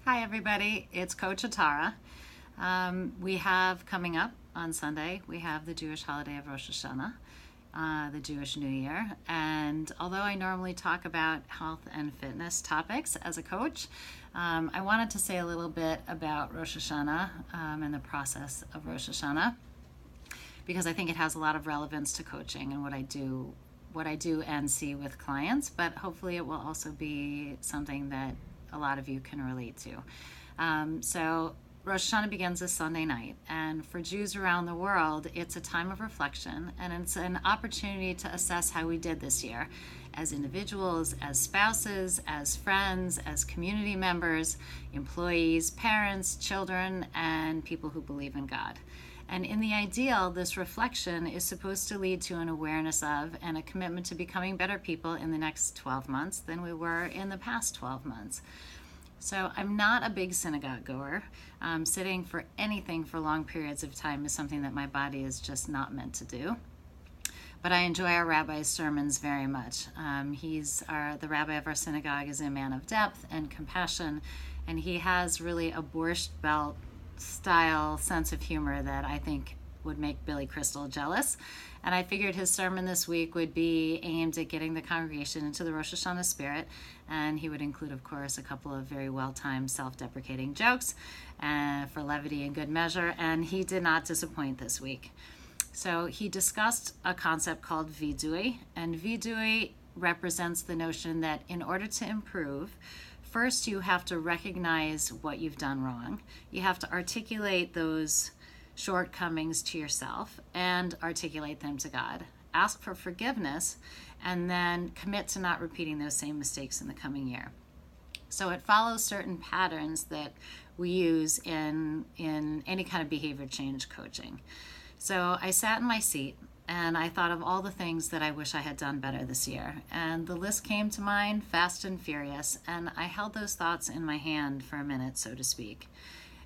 Hi everybody, it's Coach Atara. We have coming up on Sunday, we have the Jewish holiday of Rosh Hashana, the Jewish New Year. And although I normally talk about health and fitness topics as a coach, I wanted to say a little bit about Rosh Hashanah and the process of Rosh Hashanah, because I think it has a lot of relevance to coaching and what I do and see with clients, but hopefully it will also be something that a lot of you can relate to. So Rosh Hashanah begins this Sunday night, and for Jews around the world, it's a time of reflection, and it's an opportunity to assess how we did this year as individuals, as spouses, as friends, as community members, employees, parents, children, and people who believe in God. And in the ideal, this reflection is supposed to lead to an awareness of and a commitment to becoming better people in the next 12 months than we were in the past 12 months. So I'm not a big synagogue goer. Sitting for anything for long periods of time is something that my body is just not meant to do. But I enjoy our rabbi's sermons very much. The rabbi of our synagogue is a man of depth and compassion, and he has really a Borscht Belt style sense of humor that I think would make Billy Crystal jealous. And I figured his sermon this week would be aimed at getting the congregation into the Rosh Hashanah spirit, and he would include, of course, a couple of very well-timed self-deprecating jokes for levity and good measure, and he did not disappoint this week. So he discussed a concept called vidui, and vidui represents the notion that in order to improve, first, you have to recognize what you've done wrong. You have to articulate those shortcomings to yourself and articulate them to God. Ask for forgiveness and then commit to not repeating those same mistakes in the coming year. So it follows certain patterns that we use in any kind of behavior change coaching. So I sat in my seat and I thought of all the things that I wish I had done better this year. And the list came to mind fast and furious, and I held those thoughts in my hand for a minute, so to speak.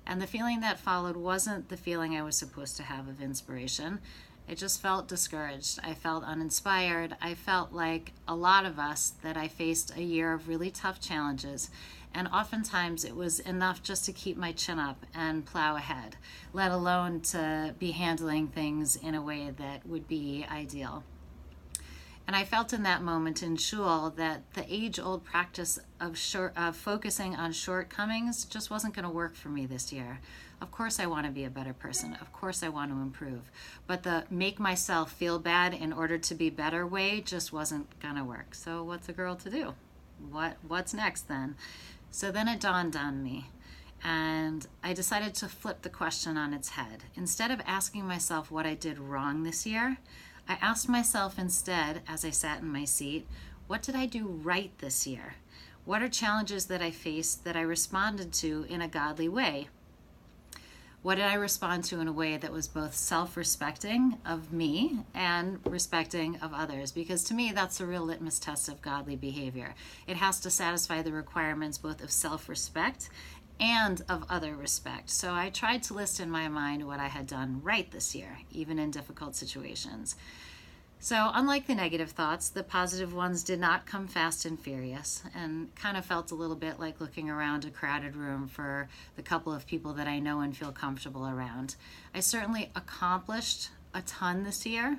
And the feeling that followed wasn't the feeling I was supposed to have of inspiration. I just felt discouraged. I felt uninspired. I felt like a lot of us that I faced a year of really tough challenges, and oftentimes it was enough just to keep my chin up and plow ahead, let alone to be handling things in a way that would be ideal. And I felt in that moment in shul that the age-old practice of focusing on shortcomings just wasn't going to work for me this year. Of course I want to be a better person. Of course I want to improve. But the make myself feel bad in order to be better way just wasn't going to work. So what's a girl to do? What's next then? So then it dawned on me, and I decided to flip the question on its head. Instead of asking myself what I did wrong this year, I asked myself instead, as I sat in my seat, what did I do right this year? What are challenges that I faced that I responded to in a godly way? What did I respond to in a way that was both self-respecting of me and respecting of others? Because to me, that's a real litmus test of godly behavior. It has to satisfy the requirements both of self-respect and of other respect. So I tried to list in my mind what I had done right this year, even in difficult situations. So unlike the negative thoughts, the positive ones did not come fast and furious, and kind of felt a little bit like looking around a crowded room for the couple of people that I know and feel comfortable around. I certainly accomplished a ton this year,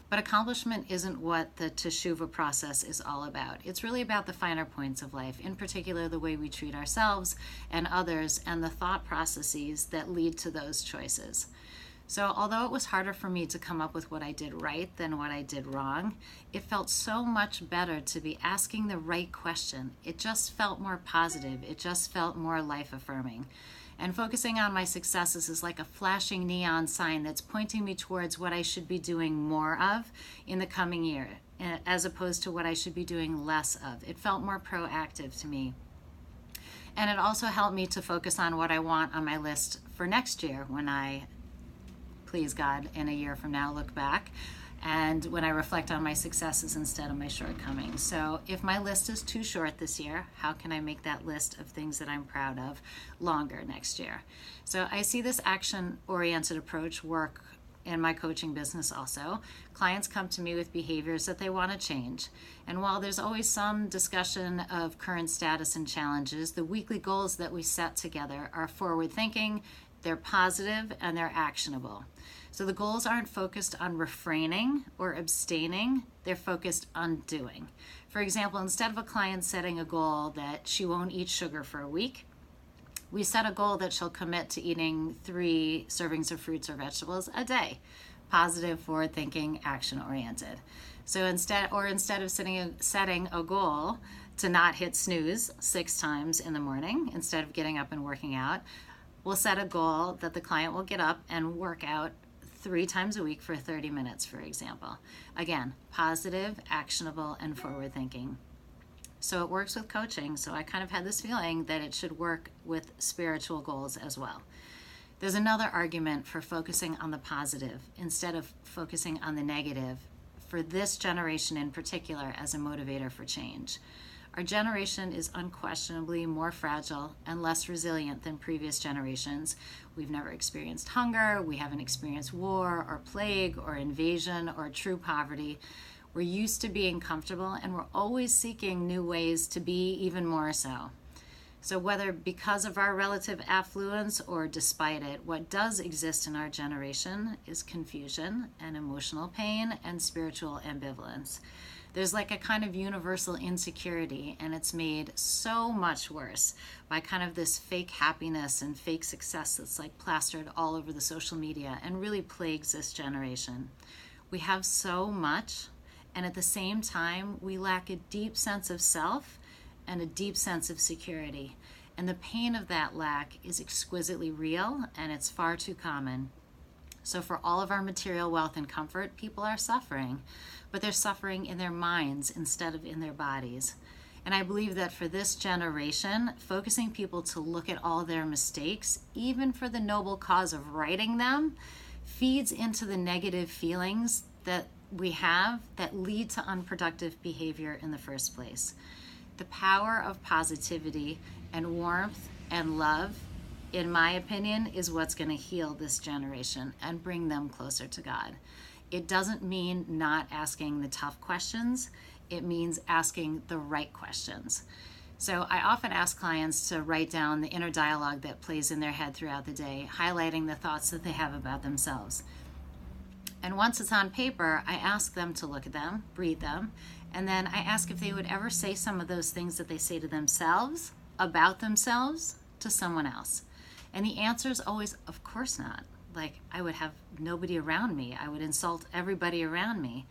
but accomplishment isn't what the teshuvah process is all about. It's really about the finer points of life, in particular the way we treat ourselves and others and the thought processes that lead to those choices. So although it was harder for me to come up with what I did right than what I did wrong, it felt so much better to be asking the right question. It just felt more positive. It just felt more life-affirming. And focusing on my successes is like a flashing neon sign that's pointing me towards what I should be doing more of in the coming year, as opposed to what I should be doing less of. It felt more proactive to me. And it also helped me to focus on what I want on my list for next year when I, please God, in a year from now, look back, and when I reflect on my successes instead of my shortcomings. So if my list is too short this year, how can I make that list of things that I'm proud of longer next year? So I see this action-oriented approach work in my coaching business also. Clients come to me with behaviors that they want to change. And while there's always some discussion of current status and challenges, the weekly goals that we set together are forward thinking, they're positive, and they're actionable. So the goals aren't focused on refraining or abstaining, they're focused on doing. For example, instead of a client setting a goal that she won't eat sugar for a week, we set a goal that she'll commit to eating 3 servings of fruits or vegetables a day. Positive, forward thinking, action oriented. So instead of setting a goal to not hit snooze 6 times in the morning instead of getting up and working out, we'll set a goal that the client will get up and work out 3 times a week for 30 minutes, for example. Again, positive, actionable, and forward thinking. So it works with coaching, so I kind of had this feeling that it should work with spiritual goals as well. There's another argument for focusing on the positive instead of focusing on the negative for this generation in particular as a motivator for change. Our generation is unquestionably more fragile and less resilient than previous generations. We've never experienced hunger, we haven't experienced war or plague or invasion or true poverty. We're used to being comfortable, and we're always seeking new ways to be even more so. So whether because of our relative affluence or despite it, what does exist in our generation is confusion and emotional pain and spiritual ambivalence. There's like a kind of universal insecurity, and it's made so much worse by kind of this fake happiness and fake success that's like plastered all over the social media and really plagues this generation. We have so much, and at the same time, we lack a deep sense of self and a deep sense of security. And the pain of that lack is exquisitely real, and it's far too common. So for all of our material wealth and comfort, people are suffering, but they're suffering in their minds instead of in their bodies. And I believe that for this generation, focusing people to look at all their mistakes, even for the noble cause of righting them, feeds into the negative feelings that we have that lead to unproductive behavior in the first place. The power of positivity and warmth and love, in my opinion, is what's going to heal this generation and bring them closer to God. It doesn't mean not asking the tough questions. It means asking the right questions. So I often ask clients to write down the inner dialogue that plays in their head throughout the day, highlighting the thoughts that they have about themselves. And once it's on paper, I ask them to look at them, read them, and then I ask if they would ever say some of those things that they say to themselves about themselves to someone else. And the answer is always, of course not. Like, I would have nobody around me. I would insult everybody around me.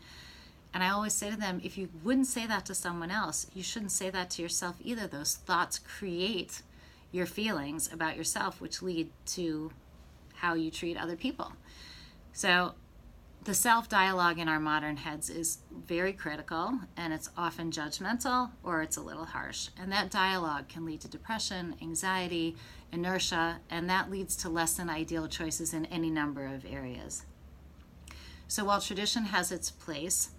And I always say to them, if you wouldn't say that to someone else, you shouldn't say that to yourself either. Those thoughts create your feelings about yourself, which lead to how you treat other people. So the self-dialogue in our modern heads is very critical, and it's often judgmental or it's a little harsh. And that dialogue can lead to depression, anxiety, inertia, and that leads to less than ideal choices in any number of areas. So while tradition has its place,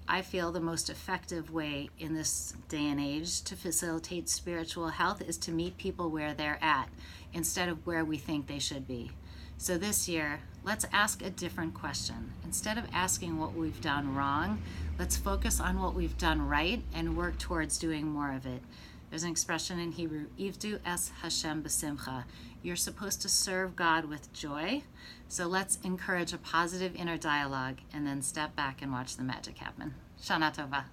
I feel the most effective way in this day and age to facilitate spiritual health is to meet people where they're at instead of where we think they should be. So this year, let's ask a different question. Instead of asking what we've done wrong, let's focus on what we've done right and work towards doing more of it. There's an expression in Hebrew, Ivdu es Hashem b'simcha. You're supposed to serve God with joy. So let's encourage a positive inner dialogue and then step back and watch the magic happen. Shana Tova.